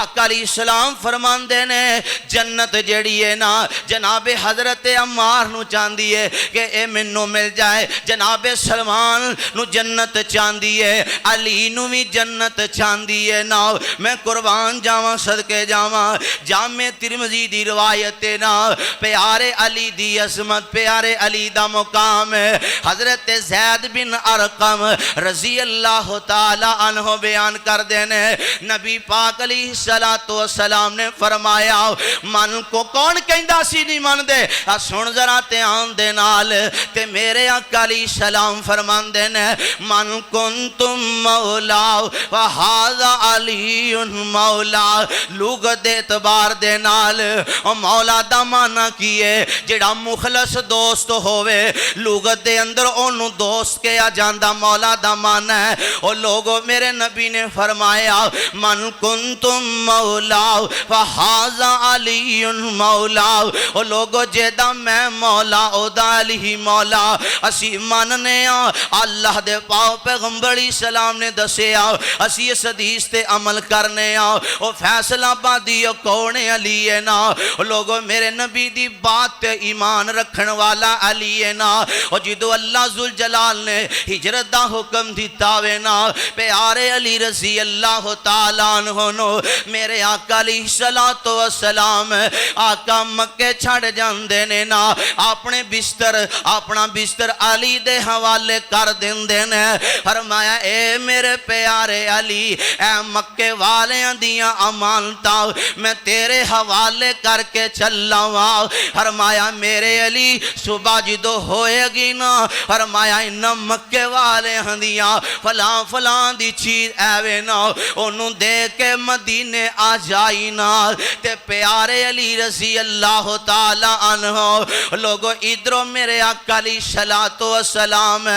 آقا علیہ السلام فرماندے نے جنت جیڑی ہے نا جناب حضرت عمار نو چاندی ہے کہ اے منو مل جائے، جناب سلمان نو جنت چاندی ہے، علی نو بھی جنت چاندی ہے نا۔ میں قربان جاواں صدقے جاواں جامع ترمذی دی روایت نا پیارے علی دی عظمت پیارے علی دا مقام ہے۔ حضرت زید بن ارقم رضی اللہ تعالی عنہ بیان کر دینے نبی پاک علیہ السلام نے فرمایا من کو کون کہندا سی نہیں من دے سن ذرا دھیان دے نال تے میرے آقا علیہ السلام فرمان دینے من کنتم مولا وہذا علی مولا لغت اعتبار دے نال مولا دا مانا کیے جڑا مخلص دوست ہوئے لغت دے اندر انہوں دوست کیا جاندہ مولا دا مانا ہے۔ اور لوگوں میرے نبی نے فرمایا من کنتم مولا فہذا علی مولا، اور لوگوں جیدہ میں مولا او دا علی مولا اسی ماننے اللہ دے پاؤ پیغمبر سلام نے دسیا اسی اس حدیث تے عمل کرنے او فیصلہ بادی کون علی ہے نا۔ لوگوں میرے نبی دی بات تے ایمان رکھن والا علی ہے نا۔ اور جدو اللہ ذوالجلال نے ہجرت دا حکم دیتا وے نا پیارے علی رضی اللہ تعالیٰ عنہ نو میرے آقا علیہ السلام آقا مکے چھڑ جاندے نے نا اپنے بستر اپنا بستر علی دے حوالے کر دیندے نے۔ فرمایا اے میرے پیارے علی اے مکے والے دیاں امانتا میں تیرے حوالے کر کے چلا ہوا۔ فرمایا میرے علی صبح جدو ہوئے گی نا فرمایا ان مکے والے دیاں فلاں فلاں دی چیز ایوے نا انہوں دے کے مدینے آ جائی نا تے پیارے علی رضی اللہ تعالیٰ عنہ لوگوں ادھروں میرے آقا علیہ السلام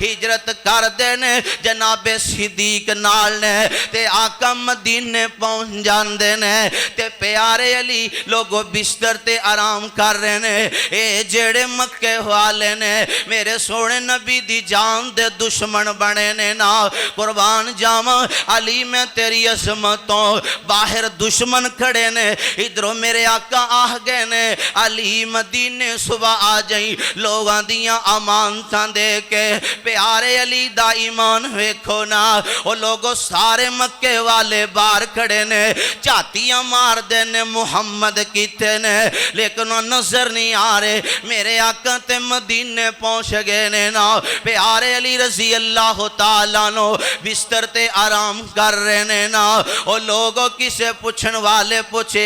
ہجرت کر دینے جناب صدیق نال نے تے آقا مدینے پہنچ جان دینے تے پیارے علی لوگوں بستر تے آرام کر رہے نے۔ اے جیڑے مکے والے نے میرے سونے نبی دی جان دے دشمن بنے نے نا قربان جاواں علی میں تیری عظمتوں باہر دشمن کھڑے نے ادھروں میرے آقا آہ گئے نے علی مدینے صبح آ جائیں لوگاں دیاں امانتاں دے کے پیارے علی دا ایمان ویکھو نا وہ لوگوں سارے مکے والے باہر کھڑے نے چاتیاں مار دینے محمد کیتے نے لیکن وہ نظر نہیں آ رہے میرے آقا تے مدینے پہنچ گئے نے نا پیارے علی رضی اللہ تعالیٰ نو بستر تے آرام کر رہے نے نا وہ لوگوں کسے پوچھن والے پوچھے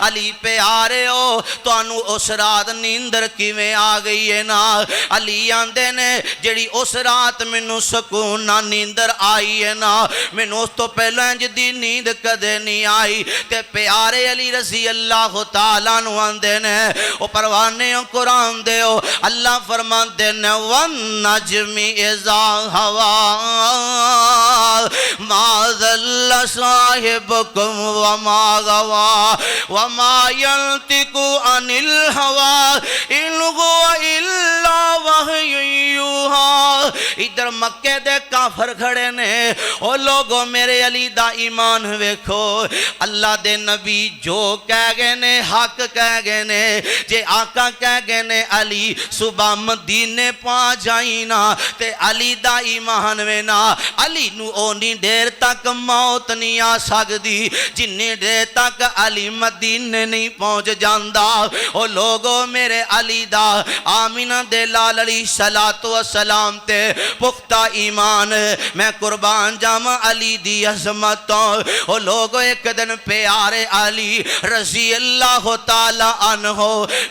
علی پیارے ہو تو انو اس رات نیندر کی میں آ گئی ہے نا علی آندے نے جڑی اس رات منو سکون نہ نیندر آئی ہے نا منو اس تو پہلو انج دی نیند کدے نہیں آئی تے پیارے علی رضی اللہ تعالیٰ نو آندے نے او پروانے قرآن دے ہو اللہ فرمان دے نے وَالنَّجْمِ اِذَا هَوَا مَا ذَلَّ صَاحِبُكُمْ وَمَا غَوَا وَمَا يَنْتِقُ عَنِ الْهَوَا إِنْ هُوَ إِلَّا وَحْيٌ يُوحَىٰ۔ ادھر مکے دے کافر کھڑے نے او لوگوں میرے علی دا ایمان ویکھو اللہ دے نبی جو کہہ گئے نے حق کہہ گئے نے جے آقا کہہ گئے نے علی صبح مدینے پا جائینا تے علی دا ایمان وینا علی نو اونی دیر تک موت نہیں آ سکتی جنی دیر تک علی مدینے نہیں پہنچ جاندہ او لوگوں میرے علی دا آمینہ دے لال علیہ السلام تے پختہ ایمان میں قربان جامع علی دی عظمتوں او لوگوں ایک دن پیارے علی رضی اللہ تعالیٰ عنہ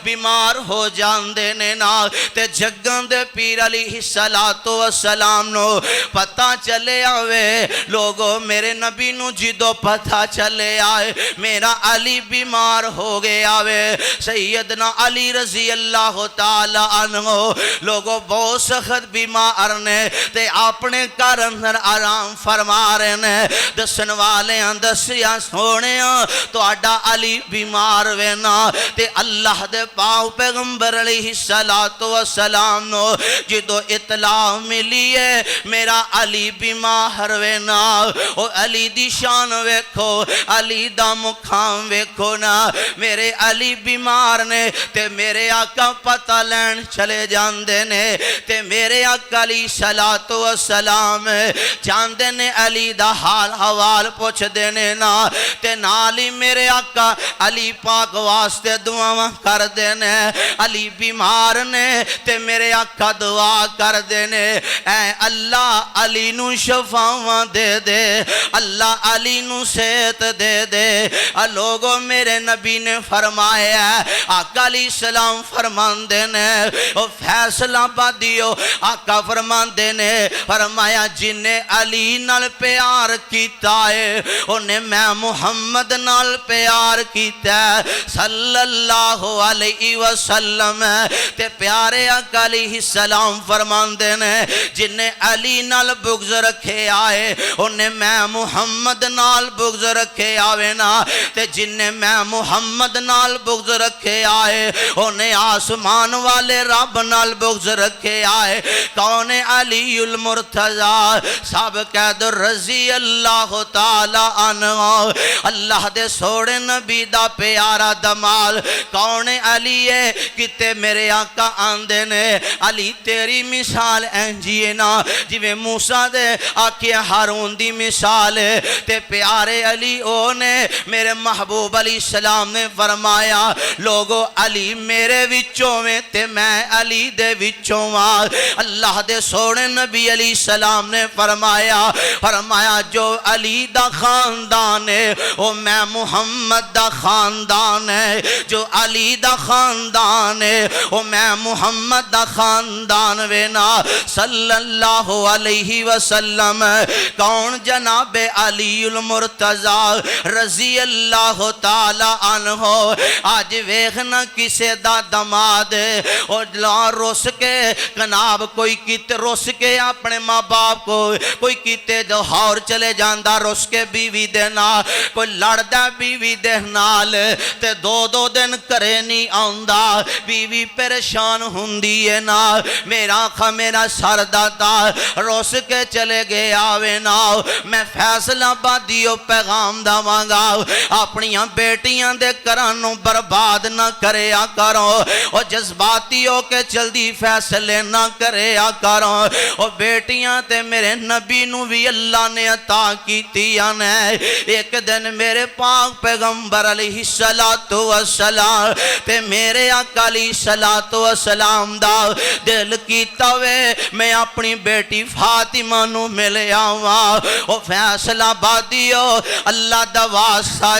بیمار ہو جان دینے نا تے جگن دے پیر علیہ السلام نو پتہ چلے آوے لوگوں میرے نبی نو جدو پتہ چلے آئے میرا علی بیمار ہو گئے آوے سیدنا علی رضی اللہ تعالیٰ عنہ لوگوں بہت سخت بیمار نے تے اپنے گھر اندر آرام فرما رہے نے دسن والے دسیا سونے تو آڈا علی بیمار وینا تے اللہ دے پاک پیغمبر علیہ السلام نو جدو اطلاع ملی ہے میرا علی بیمار وینا او علی دی شان ویکھو علی دا مکھام ویکھو نا میرے علی بیمار نے تے میرے آقا پتہ لین چلے جاندے نے تے میرے آقا علیہ السلام جاندے نے علی دا حال حوال پوچھ دینے نا تے نالی میرے آقا علی پاک واسطے دعا کر دینے علی بیمار نے تے میرے آقا دعا کر دینے اے اللہ علی نو شفاواں دے دے اللہ علی نو صحت دے دے لوگوں میرے نبی نے فرمایا آقا علیہ السلام فرماندے نے او فیصلہ بادیو آقا فرماندے نے فرمایا جنہیں علی نال پیار کیتا ہے انہیں میں محمد نال پیار کیتا ہے صلی اللہ علیہ وسلم تے پیارے آقا علیہ السلام فرماندے نے جنہیں علی نال بغض رکھے آئے انہیں میں محمد نال بغض رکھے آوے نا تے جنہیں میں محمد نال بغض رکھے آئے انہیں آسمان والے رب نال بغض رکھے آئے کون علی المرتضی سب قید رضی اللہ تعالی عنہ اللہ دے سوڑے نبی دا پیارا دمال کون علی ہے کتے میرے آقا آندے نے علی تیری مثال انجیے نا جویں موسیٰ دے آکے ہارون دی مثال ہے تے پیارے علی اونے میرے محبوب علیہ السلام نے فرمایا لوگو علی میرے وچوں میں تے میں علی دے وچوں ماں اللہ دے سوڑے نبی علیہ السلام نے فرمایا جو علی دا خاندان ہے وہ میں محمد دا خاندان ہے جو علی دا خاندان ہے وہ میں محمد دا خاندان وینا صلی اللہ علیہ وسلم کون جناب علی المرتضی رضی اللہ تعالی عنہ آج ویخنا کسے دا دماد اور لا روس کے کناب کوئی کیتے روس کے اپنے ماں باپ کو کوئی کیتے جو ہور چلے جاندہ روس کے بیوی دینا کوئی لڑدہ بیوی دینال تے دو دن کرے نہیں آندہ بیوی پریشان ہندی ہے نا میرا خواہ میرا سرداتا روس کے چلے گئے آوے نا میں فیصلہ بادیو پیغام دا مانگا اپنیاں بیٹیاں دے کرانوں برباد نہ کرے آ کرو اور جذباتیوں کے جلدی فیصلے نہ کرے آ کرو اور بیٹیاں تے میرے نبی نو بھی اللہ نے عطا کی تیاں ہے ایک دن میرے پاک پیغمبر علیہ السلام تے میرے آقا علیہ السلام دا دل کیتا وے میں اپنی بیٹی فاطمہ نو ملے آواں او فیصلہ بادیو اللہ دا واسطہ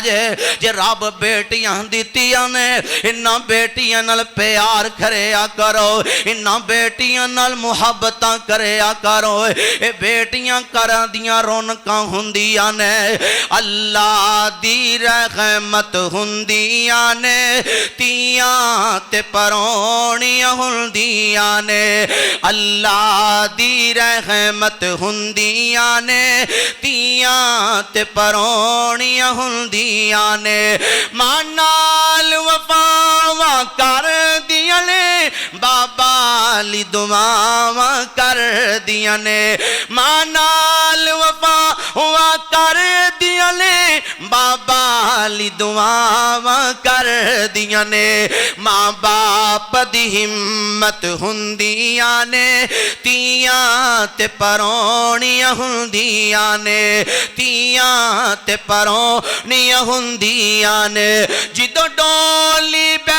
جے رب بیٹیاں دیتیاں نے انہاں بیٹیاں نال پیار کریا کرو انہاں بیٹیاں نال محبتاں کریا کرو اے بیٹیاں کراں دیاں رونقاں ہوندیاں نے اللہ دی رحمت ہوندیاں نے تیاں تے پرونیاں ہوندیاں نے اللہ دی رحمت ہوندیاں نے تیاں تے پرونیاں ہوندیاں نے ماں نال وفاواں کر دیاں نے بابا لی دعاواں کر دیاں نے ماں نال وفاواں کر دیاں نے بابا لی دعاواں کر دیاں نے ماں باپ دی ہمت ہوندیاں نے تیاں تے پرونیاں ہوندیاں نے تیاں تے پرونیاں ہوندیاں نے جدو ڈولی بے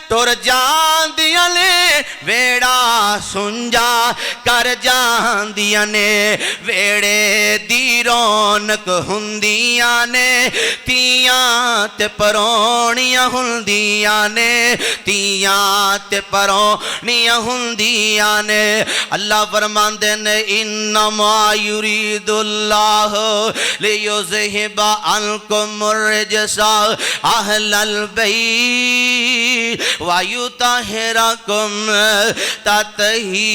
ٹر جاندیاں نے ویڑا سنجا کر جاندیاں نے ویڑے دی رونق ہوندیاں نے تیاں تے پرونیاں ہوندیاں نے تیاں تے پرونیاں ہوندیاں نے اللہ فرماندے نے انما یرید اللہ لیذہب عنکم الرجس اہل البیت وَيُطَهِّرَكُمْ تَطْهِيرًا۔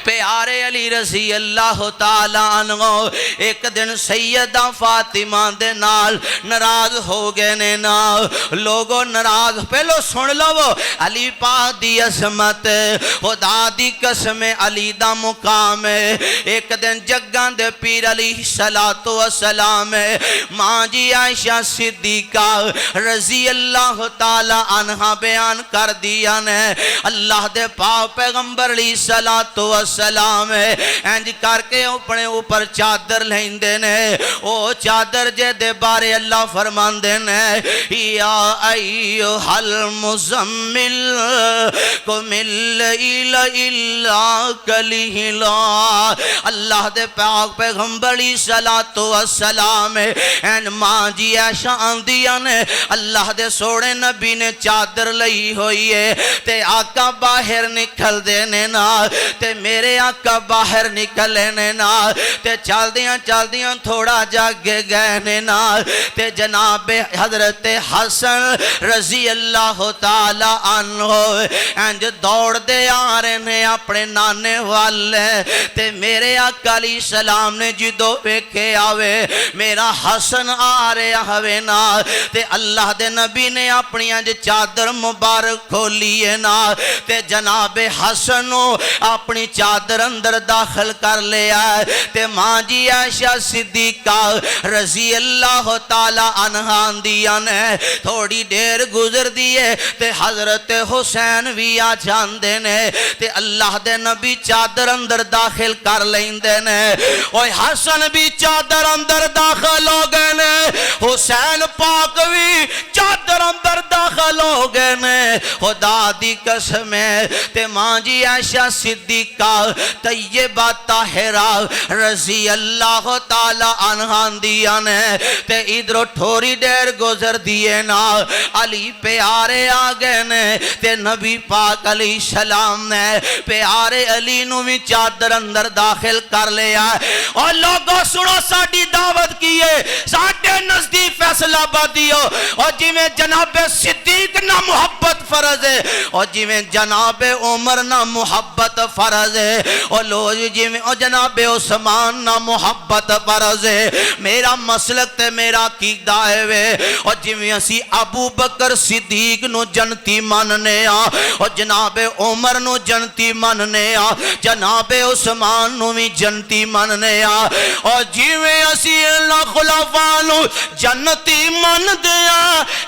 پیارے علی رضی اللہ تعالیٰ عنہ ایک دن سیدہ فاطمہ دے نال ناراض ہو گئے نے نا لوگوں ناراض پہلو سن لو علی پاک دی عظمت خدا دی قسم علی دا مقام ایک دن جگان دے پیر علیہ السلام ماں جی عائشہ صدیقہ رضی اللہ تعالیٰ عنہ بیان کر دیا نے اللہ دے پاک پیغمبر علیہ السلام انج کر کے اپنے اوپر چادر لیندے نے او چادر جے دے بارے اللہ فرماندے نے یا ایھا المزمل قم اللیل الا قلیلا۔ اللہ دے پاک پیغمبر علیہ السلام این ماں جی عائشہ آندیاں نے اللہ دے سوڑے نبی نے چادر لئی ہوئی ہے تے آقا باہر نکل دینے نا تے میرے آقا باہر نکلے نے نا تے چال دیاں تھوڑا جاگے گئے نے نا تے جناب حضرت حسن رضی اللہ تعالیٰ عنہ انج دوڑ دے آ رہے نے اپنے نانے والے تے میرے آقا علیہ السلام نے جدو ویکھے آوے میرا حسن آ رہے ہوئے نا تے اللہ دے نبی نے اپنی انج چادر مبارک کھولیے نا تے جناب حسن اپنی چادر اندر داخل کر لیا تے ماں جی عائشہ صدیقہ رضی اللہ تعالیٰ عنہ دیا نے تھوڑی دیر گزر دیئے تے حضرت حسین بھی آ جاندے نے تے اللہ دے نبی چادر اندر داخل کر لیندے نے اوہ حسن بھی چادر اندر داخل ہو گئے نے حسین پاک بھی چادر اندر داخل ہو گئے نے خدا دی قسم تے ماں جی عائشہ صدیقہ طیبہ طاہرہ رضی اللہ تعالیٰ عنہ دیا نے تے ادھر تھوڑی دیر گزر دیئے نا علی پیارے آگئے نے تے نبی پاک علیہ السلام نے پیارے علی نو بھی چادر اندر داخل کر لیا اور لوگوں سنو ساڑی دعوت کیے ساڑھے نزدیک فیصلہ بادیو اور جی میں جناب صدیق نہ محبت فرض ہے اور جی میں جناب عمر نہ محبت فرض ہے اور لوگ جی میں جناب عثمان نہ محبت فرض ہے میرا مسلک تے میرا عقیدہ ہے اور جی میں اسی ابو بکر صدیق نو جنتی ماننے اور جناب عمر نو جنتی ماننے جناب عثمان نو بھی جنتی ماننے اور جی میں اسی اللہ خلافہ نو جنتی مان دیا